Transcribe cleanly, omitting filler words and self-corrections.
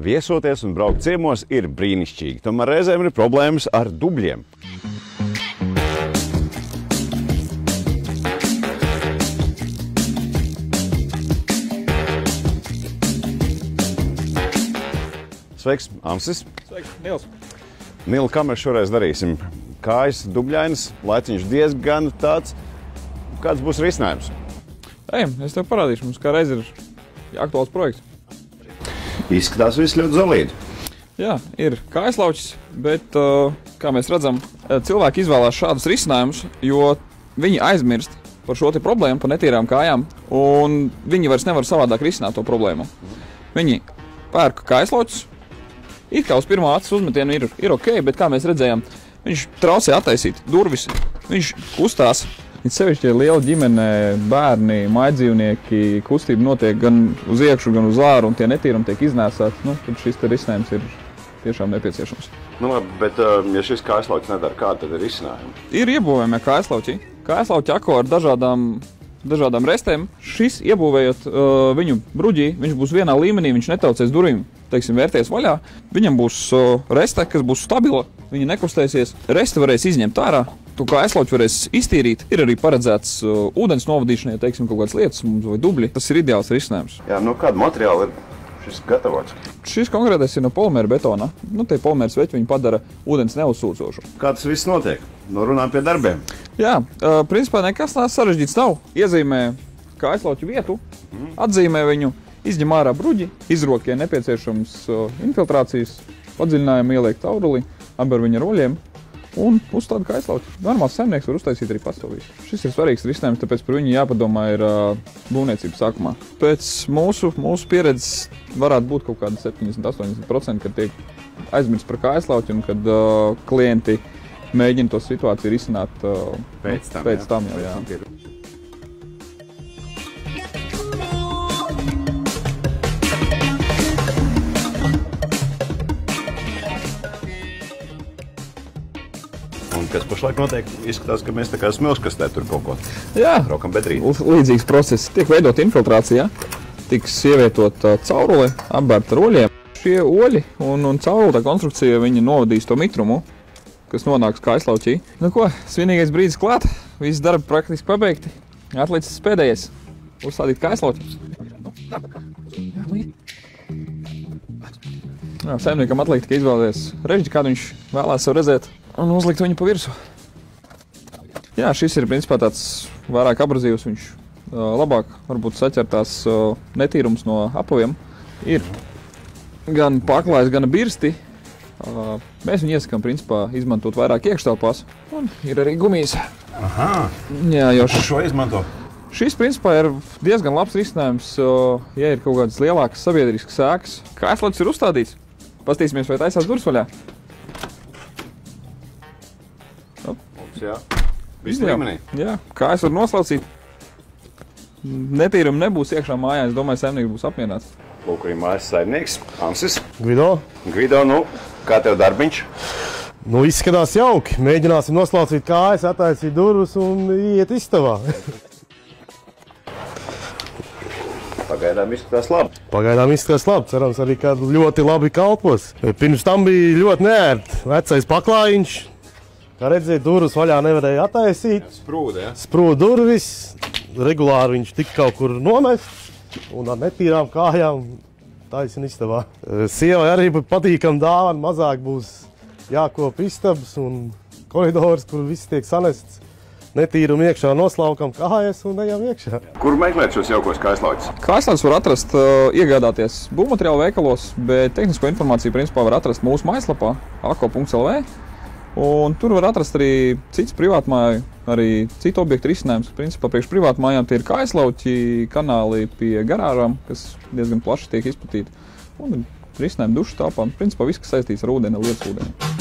Viesoties un braukt ciemos ir brīnišķīgi, tomēr reizēm ir problēmas ar dubļiem. Sveiks, Amsis. Sveiks, Nils. Nila, kā mēs šoreiz darīsim? Kājas dubļainas, laiciņš diezgan tāds. Kāds būs risinājums? Ejam, es tev parādīšu, mums kā reiz ir aktuāls projekts. Izskatās viss ļoti zolīdi. Jā, ir kājaslauķis, bet, kā mēs redzam, cilvēki izvēlās šādus risinājumus, jo viņi aizmirst par šo te problēmu, par netīrām kājām, un viņi vairs nevar savādāk risināt to problēmu. Viņi pērk kājaslauķus, it kā uz pirmā acis uzmetienu ir ok, bet kā mēs redzējām, viņš traucē attaisīt durvis, viņš kustās. Viņš sevišķi ir liela ģimene, bērni, mājdzīvnieki, kustība notiek gan uz iekšu, gan uz āru, un tie netīrumi tiek iznēsāti. Tad šis te risinājums ir tiešām nepieciešams. Labi, bet ja šis kājaslauķis nedara, kāda tad ir risinājuma? Ir iebūvējumie kājaslauķi. Kājaslauķi ako ar dažādām restēm. Šis iebūvējot viņu bruģī, viņš būs vienā līmenī, viņš netaucēs durvīm, teiksim, vērties vaļā. Viņam būs reste, kas būs stabila, viņa nekustēsies. Reste varēs izņemt ārā, to kājaslauķi varēs iztīrīt. Ir arī paredzēts ūdens novadīšanai, teiksim, kaut kādas lietas vai dubļi. Tas ir ideāls risinājums. Jā, no kāda materiāla ir šis gatavots? Šis konkrētais ir no polimēra betona. Tie polimēra sveķi viņi padara ūdens neuzsūcošu. Kā tas viss notiek? Runājam pie darbiem. Jā, principā nekas tās sarežģīts nav. Iezīmē kājaslauķu vietu, atzīmē viņu, izņem ārā bruģi, izrok, ja nepieciešams infiltrācijas padziļinājumu, ieliek tauruli, apber viņu ar oļiem un uzstāda kājaslauķi. Normāls saimnieks var uztaisīt arī pastāvīgi. Šis ir svarīgs risinājums, tāpēc par viņu jāpadomā ir būvniecības sākumā. Pēc mūsu pieredzes varētu būt kaut kāda 70–80%, kad tiek aizmirsts par kājaslauķi un kad klienti mēģina to situāciju risināt pēc tam. Jā. Kas pašlaik notiek, izskatās, ka mēs tā kā smilškastē tur kaut ko raukam bedrīt. Līdzīgs process. Tiek veidot infiltrācija, tiks ievietot caurule, apbērt ar oļiem. Šie oļi un caurule konstrukcija, viņi novadīs to mitrumu, kas nonāks kājaslauķī. Svinīgais brīdis klāt, visi darbi praktiski pabeigti. Atlicis pēdējais uzstādīt kājaslauķi. Saimniekam atliek tikai izvēlēties režģi, kādu viņš vēlās sev redzēt, un uzlikt viņu pa virsu. Jā, šis ir principā tāds vairāk abrazīvs, viņš labāk varbūt saķer tās netīrums no apaviem. Ir gan paklājs, gan birsti. Mēs viņu iesakām principā izmantot vairāk iekštelpās, un ir arī gumijas. Aha, jā, jo šo izmanto? Šis principā ir diezgan labs risinājums, ja ir kaut kādas lielākas sabiedriskas ēkas. Kājaslauķis ir uzstādīts. Pastīsimies, vai taisās durvis vaļā. Jā, viss līmenī. Jā, kājas var noslaucīt. Netīrumi nebūs iekšā mājā, es domāju, saimnieks būs apmierināts. Lūk, arī mājas saimnieks, Amsis. Gvido, Kā tev darbiņš? Izskatās jauki. Mēģināsim noslaucīt kājas, attaisīt durvis un iet istabā. Pagaidām izskatās labi. Cerams, arī kādu ļoti labi kalpos. Pirms tam bija ļoti neērti. Vecais paklājiņš. Kā redzēt, durvis vaļā nevarēja attaisīt. Sprūda durvis. Regulāri viņš tika kaut kur nomests. Un ar netīrām kājām taisina istabā. Sievai arī patīkam dāvana. Mazāk būs jākop istabas un koridors, kur viss tiek sanests. Netīrumu iekšā noslaukam kājas un ejam iekšā. Kur meklēt šos jaukos kājaslauķus? Kājaslauķus var atrast, iegādāties būvmateriālu veikalos, bet tehnisko informāciju principā var atrast mūsu mājaslapā ako.lv. Un tur var atrast arī cits privātmāju, arī citu objektu risinājums. Principā priekš privātmājām tie ir kājaslauķi, kanāli pie garāžām, kas diezgan plaši tiek izplatīti. Un risinājumi dušu telpām. Principā viss, kas saistīts ar ūdeni, lietas ūdeni.